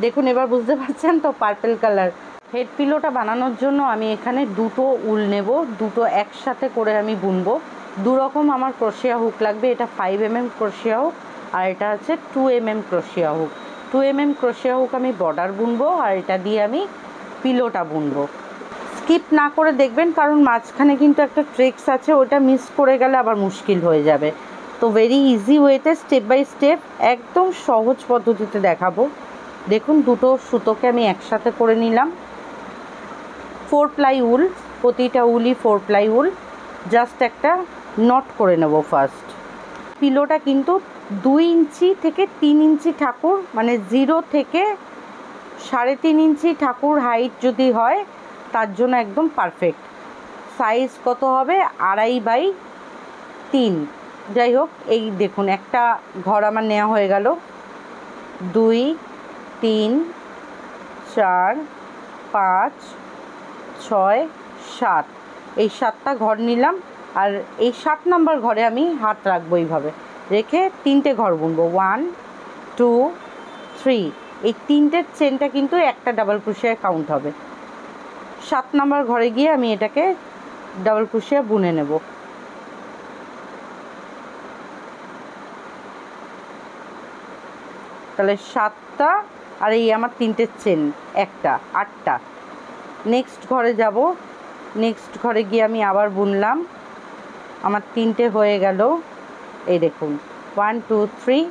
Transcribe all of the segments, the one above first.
দেখুন এবার বুঝতে পারছেন তো, পার্পল কালার। হেড পিলোটা বানানোর জন্য আমি এখানে দুটো উল নেব, দুটো একসাথে করে আমি বুনবো। দু রকম আমার ক্রোশিয়া হুক লাগবে। এটা 5 mm ক্রোশিয়া হুক, আর এটা আছে 2 mm ক্রোশিয়া হুক। 2 mm ক্রোশিয়া হুক আমি বর্ডার বুনবো, আর এটা দিয়ে আমি পিলোটা বুনবো। স্কিপ না করে দেখবেন, কারণ মাঝখানে কিন্তু একটা ট্রিক্স আছে, ওটা মিস করে গেলে আবার মুশকিল হয়ে যাবে। তো ভেরি ইজি ওয়েতে স্টেপ বাই স্টেপ একদম সহজ পদ্ধতিতে দেখাবো। দেখুন দুটো সুতোকে আমি একসাথে করে নিলাম। 4 প্লাই উল, প্রতিটা উলই 4 প্লাই উল। জাস্ট একটা নট করে নেব ফার্স্ট। পিলোটা কিন্তু 2 ইঞ্চি থেকে 3 ইঞ্চি ঠাকুর, মানে 0 থেকে 3.5 ইঞ্চি ঠাকুর হাইট যদি হয় তার জন্য একদম পারফেক্ট। সাইজ কত হবে? 2.5/3। যাই হোক, এই দেখুন একটা ঘর আমার নেওয়া হয়ে গেল। 2 3 4 5 6 7, এই 7টা ঘর নিলাম। আর এই 7 নাম্বার ঘরে আমি হাত রাখবো, এইভাবে রেখে 3টে ঘর বুনবো। 1 2 3, এই 3টের চেনটা কিন্তু একটা ডাবল ক্রোশিয়া কাউন্ট হবে। 7 নাম্বার ঘরে গিয়ে আমি এটাকে ডাবল ক্রোশিয়া বুনে নেব। তাহলে 7টা, আর এই আমার 3টের চেন একটা, 8টা। নেক্সট ঘরে যাব, নেক্সট ঘরে গিয়ে আমি আবার বুনলাম, আমার 3টে হয়ে গেল। এই দেখুন 1 2 3,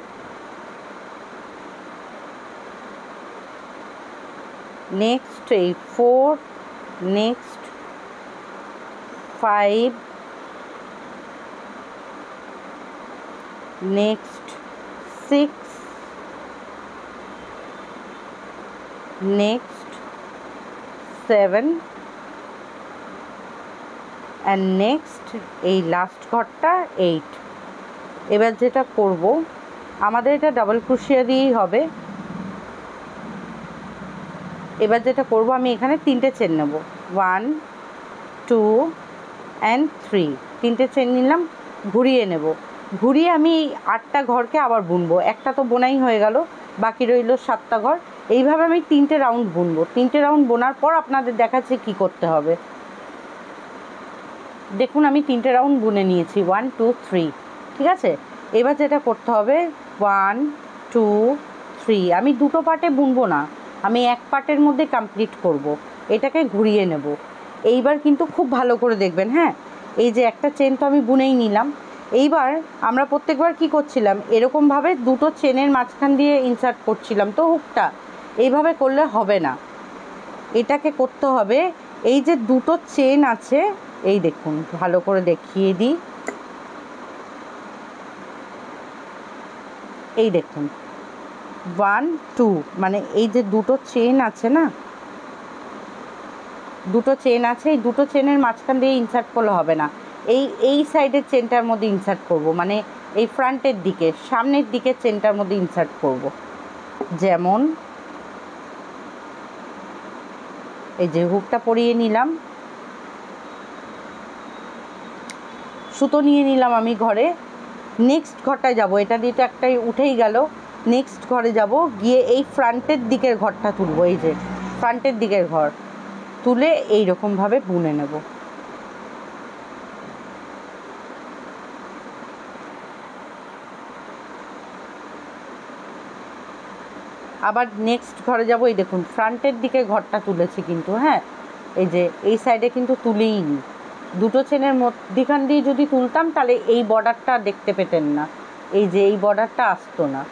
নেক্সট এই 4, next 5, next 6, next 7, and next এই লাস্ট ঘরটা 8। এবার যেটা করব, আমাদের এটা ডাবল ক্রোশিয়া দিয়েই হবে। এবার যেটা করব, আমি এখানে 3টে চেন নেব। 1 2 অ্যান্ড 3, 3টে চেন নিলাম, ঘুরিয়ে নেব। ঘুরিয়ে আমি এই 8টা ঘরকে আবার বুনবো। একটা তো বোনাই হয়ে গেল, বাকি রইল 7টা ঘর। এইভাবে আমি 3টে রাউন্ড বুনবো। 3টে রাউন্ড বোনার পর আপনাদের দেখাচ্ছি কি করতে হবে। দেখুন আমি 3টে রাউন্ড বুনে নিয়েছি, 1 2 3, ঠিক আছে। এবার যেটা করতে হবে, 1 2 3, আমি দুটো পার্টে বুনবো না, আমি এক পার্টের মধ্যে কমপ্লিট করব। এটাকে ঘুরিয়ে নেব। এইবার কিন্তু খুব ভালো করে দেখবেন, হ্যাঁ। এই যে একটা চেন তো আমি বুনেই নিলাম। এইবার আমরা প্রত্যেকবার কি করছিলাম, এরকমভাবে দুটো চেনের মাঝখান দিয়ে ইনসার্ট করছিলাম, তো হুকটা এইভাবে করলে হবে না। এটাকে করতে হবে, এই যে দুটো চেন আছে, এই দেখুন ভালো করে দেখিয়ে দিই, এই দেখুন 1 2, মানে এই যে দুটো চেন আছে না, দুটো চেন আছে, এই দুটো চেনের মাঝখান দিয়ে ইনসার্ট করলে হবে না। এই সাইডের চেনটার মধ্যে ইনসার্ট করব, মানে এই ফ্রন্টের দিকে, সামনের দিকের চেনটার মধ্যে ইনসার্ট করব। যেমন এই যে হুকটা পরিয়ে নিলাম, সুতো নিয়ে নিলাম আমি ঘরে। নেক্সট ঘরটায় যাব, এটা দিয়ে তো একটাই উঠেই গেল। নেক্সট ঘরে যাব, গিয়ে এই ফ্রন্টের দিকের ঘরটা তুলবো, এই যে ফ্রন্টের দিকের ঘর তুলে এই রকমভাবে বুনে নেব। আবার নেক্সট ঘরে যাব, এই দেখুন ফ্রন্টের দিকে ঘরটা তুলেছি কিন্তু, হ্যাঁ এই যে এই সাইডে কিন্তু তুলেই নি। দুটো চেনের মধ্যিখান দিয়ে যদি তুলতাম তাহলে এই বর্ডারটা দেখতে পেতেন না, এই যে এই বর্ডারটা আসতো না।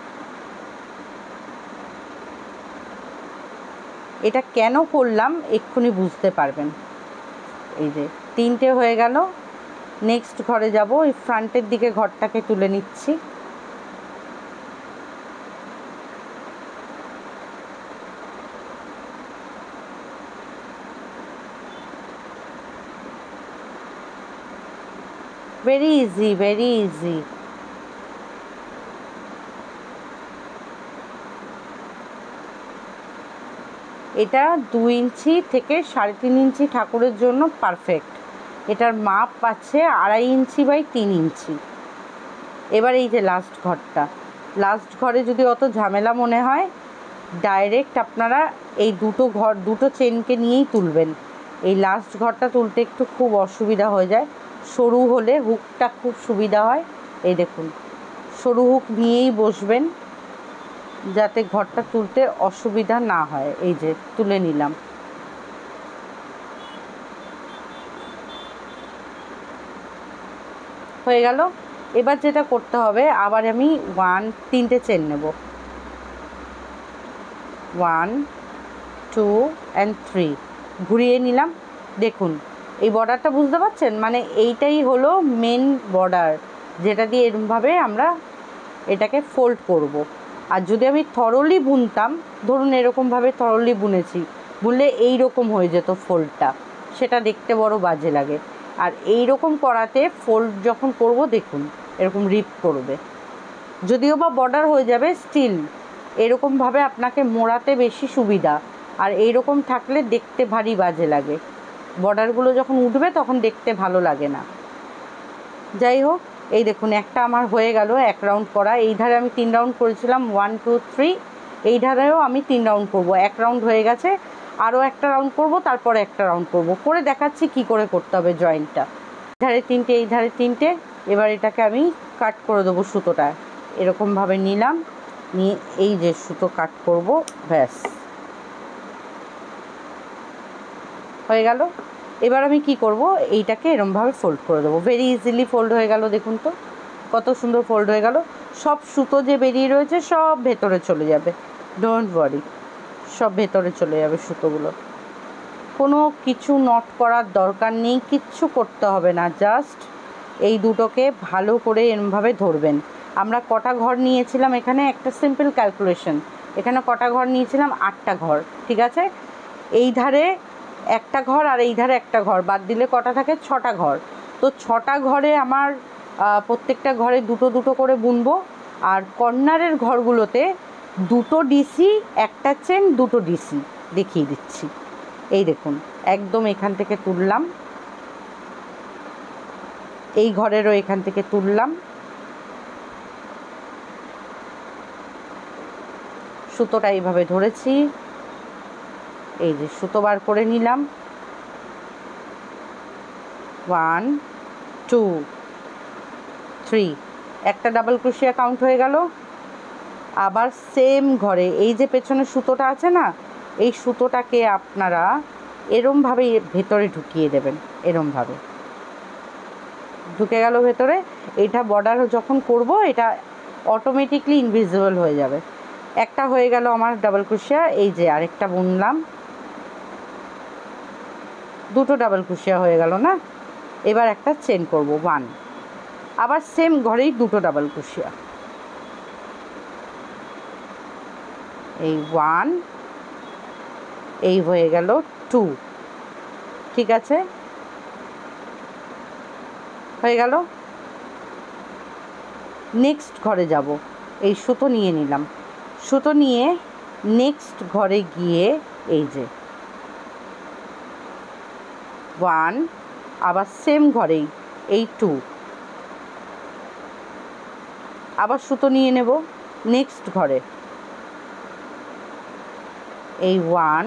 এটা কেন করলাম এক্ষুনি বুঝতে পারবেন। এই যে 3টে হয়ে গেল। নেক্সট ঘরে যাব, এই ফ্রন্টের দিকে ঘরটাকে তুলে নিচ্ছি। Very easy, very easy. এটা 2 ইঞ্চি থেকে 3.5 ইঞ্চি ঠাকুরের জন্য পারফেক্ট। এটার মাপ আছে 2.5 ইঞ্চি বাই 3 ইঞ্চি। এবার এই যে লাস্ট ঘরটা, লাস্ট ঘরে যদি অত ঝামেলা মনে হয়, ডাইরেক্ট আপনারা এই দুটো চেনকে নিয়েই তুলবেন। এই লাস্ট ঘরটা তুলতে একটু খুব অসুবিধা হয়ে যায়, সরু হলে হুকটা খুব সুবিধা হয়। এই দেখুন, সরু হুক নিয়েই বসবেন যাতে ঘরটা তুলতে অসুবিধা না হয়। এই যে তুলে নিলাম। হয়ে গেল। এবার যেটা করতে হবে, আবার আমি 3টে চেন নেব, 1 2 and 3 ঘুরিয়ে নিলাম। দেখুন এই বর্ডারটা বুঝতে পারছেন, মানে এইটাই হলো মেন বর্ডার, যেটা দিয়ে এরকমভাবে আমরা এটাকে ফোল্ড করব। আর যদি আমি থরলি বুনতাম, ধরুন এরকমভাবে থরলি বুনেছি, বুনলে এইরকম হয়ে যেত ফোল্ডটা, সেটা দেখতে বড় বাজে লাগে। আর এই রকম করাতে ফোল্ড যখন করব দেখুন এরকম রিপ করবে, যদিও বা বর্ডার হয়ে যাবে, স্টিল এরকমভাবে আপনাকে মোড়াতে বেশি সুবিধা। আর এইরকম থাকলে দেখতে ভারী বাজে লাগে, বর্ডারগুলো যখন উঠবে তখন দেখতে ভালো লাগে না। যাই হোক, এই দেখুন একটা আমার হয়ে গেল 1 রাউন্ড করা। এই ধারে আমি 3 রাউন্ড করেছিলাম, 1 2 3। এই ধারেও আমি 3 রাউন্ড করব। 1 রাউন্ড হয়ে গেছে, আরও একটা রাউন্ড করব, তারপরে একটা রাউন্ড করব, করে দেখাচ্ছি কি করে করতে হবে জয়েন্টটা। এই ধারে 3টে, এই ধারে 3টে। এবার এটাকে আমি কাট করে দেবো সুতোটা, এরকমভাবে নিলাম, নিয়ে এই যে সুতো কাট করব, ব্যাস হয়ে গেল। এবার আমি কি করব, এইটাকে এরমভাবে ফোল্ড করে দেবো, ভেরি ইজিলি ফোল্ড হয়ে গেল। দেখুন তো কত সুন্দর ফোল্ড হয়ে গেল। সব সুতো যে বেরিয়ে রয়েছে সব ভেতরে চলে যাবে, ডোন্ট ওয়ারি, সব ভেতরে চলে যাবে সুতোগুলো। কোনো কিছু নট করার দরকার নেই, কিচ্ছু করতে হবে না, জাস্ট এই দুটোকে ভালো করে এরমভাবে ধরবেন। আমরা কটা ঘর নিয়েছিলাম এখানে, একটা সিম্পল ক্যালকুলেশন, এখানে কটা ঘর নিয়েছিলাম, 8টা ঘর, ঠিক আছে। এই ধারে একটা ঘর আর এই ধারে একটা ঘর বাদ দিলে কটা থাকে, 6টা ঘর। তো 6টা ঘরে আমার প্রত্যেকটা ঘরে দুটো দুটো করে বুনবো। আর কর্নারের ঘরগুলোতে 2টো ডিসি, একটা চেন, 2টো ডিসি দেখিয়ে দিচ্ছি। এই দেখুন একদম এখান থেকে তুললাম, এই ঘরেরও এখান থেকে তুললাম, সুতোটা এইভাবে ধরেছি, এই যে সুতো বার করে নিলাম, 1 2 3, একটা ডাবল ক্রোশিয়া কাউন্ট হয়ে গেল। আবার সেম ঘরে এই যে পেছনে সুতোটা আছে না, এই সুতোটাকে আপনারা এরমভাবে ভেতরে ঢুকিয়ে দেবেন, এরমভাবে ঢুকে গেল ভেতরে। এটা বর্ডার যখন করব এটা অটোমেটিকলি ইনভিজিবল হয়ে যাবে। একটা হয়ে গেল আমার ডাবল ক্রোশিয়া, এই যে আরেকটা বুনলাম, 2টো ডাবল ক্রোশিয়া হয়ে গেল না। এবার একটা চেন করব 1, আবার সেম ঘরেই 2টো ডাবল ক্রোশিয়া, এই 1, এই হয়ে গেল 2, ঠিক আছে, হয়ে গেল। নেক্সট ঘরে যাব, এই সুতো নিয়ে নিলাম, সুতো নিয়ে নেক্সট ঘরে গিয়ে এই যে 1, আবার সেম ঘরেই এই 2, আবার সুতো নিয়ে নেব নেক্সট ঘরে, এই 1,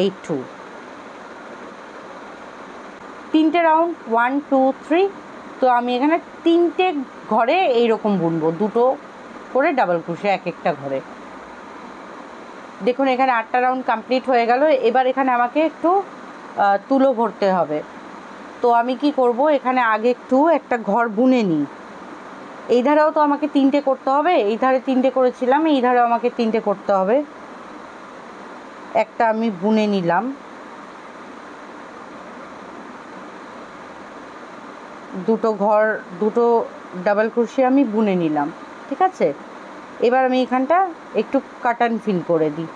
এই 2, 3টে রাউন্ড, 1 2 3। তো আমি এখানে 3টে ঘরে এইরকম বুনবো, 2টো করে ডাবল ক্রোশে এক একটা ঘরে। দেখুন এখানে 8টা রাউন্ড কমপ্লিট হয়ে গেল। এবার এখানে আমাকে একটু তুলো ভরতে হবে। তো আমি কি করব, এখানে আগে একটু একটা ঘর বুনে নিই। এই ধারেও তো আমাকে 3টে করতে হবে, এই ধারে 3টে করেছিলাম, এই ধারেও আমাকে 3টে করতে হবে। একটা আমি বুনে নিলাম, দুটো ডাবল ক্রোশে আমি বুনে নিলাম, ঠিক আছে। এবার আমি এখানটা একটু কাটান ফিল করে দিই।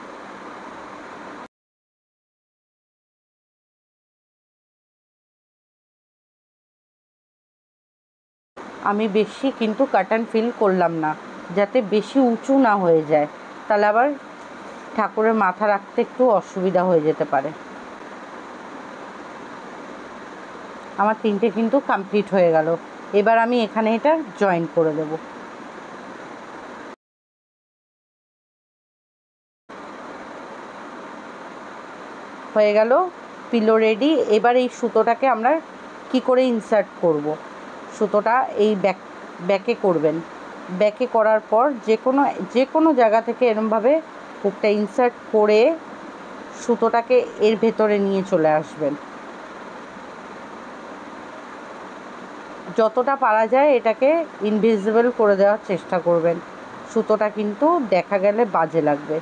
আমি বেশি কিন্তু কাটান ফিল করলাম না, যাতে বেশি উঁচু না হয়ে যায়, তাহলে আবার ঠাকুরের মাথা রাখতে একটু অসুবিধা হয়ে যেতে পারে। আমার 3টে কিন্তু কমপ্লিট হয়ে গেল। এবার আমি এখানে এটা জয়েন করে দেবো। হয়ে গেল পিলো রেডি। এবার এই সুতোটাকে আমরা কি করে ইনসার্ট করব। সুতোটা এই ব্যাকে করবেন। ব্যাকে করার পর যে কোনো জায়গা থেকে এরমভাবে হুকটা ইনসার্ট করে সুতোটাকে এর ভেতরে নিয়ে চলে আসবেন। যতটা পারা যায় এটাকে ইনভিজিবল করে দেওয়ার চেষ্টা করবেন, সুতোটা কিন্তু দেখা গেলে বাজে লাগবে।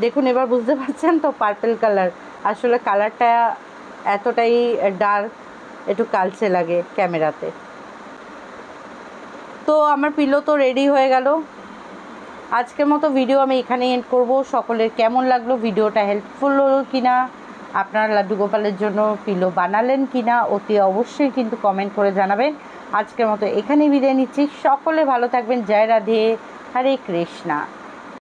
দেখুন এবার বুঝতে পারছেন তো পার্পল কালার, আসলে কালারটা এতটাই ডার্ক, একটু কালচে লাগে ক্যামেরাতে। তো আমার পিলো তো রেডি হয়ে গেল। আজকের মতো ভিডিও আমি এখানে এন্ড করব। সকলের কেমন লাগলো ভিডিওটা, হেল্পফুল হলো কিনা, আপনারা লাড্ডু গোপালের জন্য পিলো বানালেন কিনা অতি অবশ্যই কিন্তু কমেন্ট করে জানাবেন। আজকের মতো এখানেই বিদায় নিচ্ছি। সকলে ভালো থাকবেন। জয় রাধে, হরে কৃষ্ণা।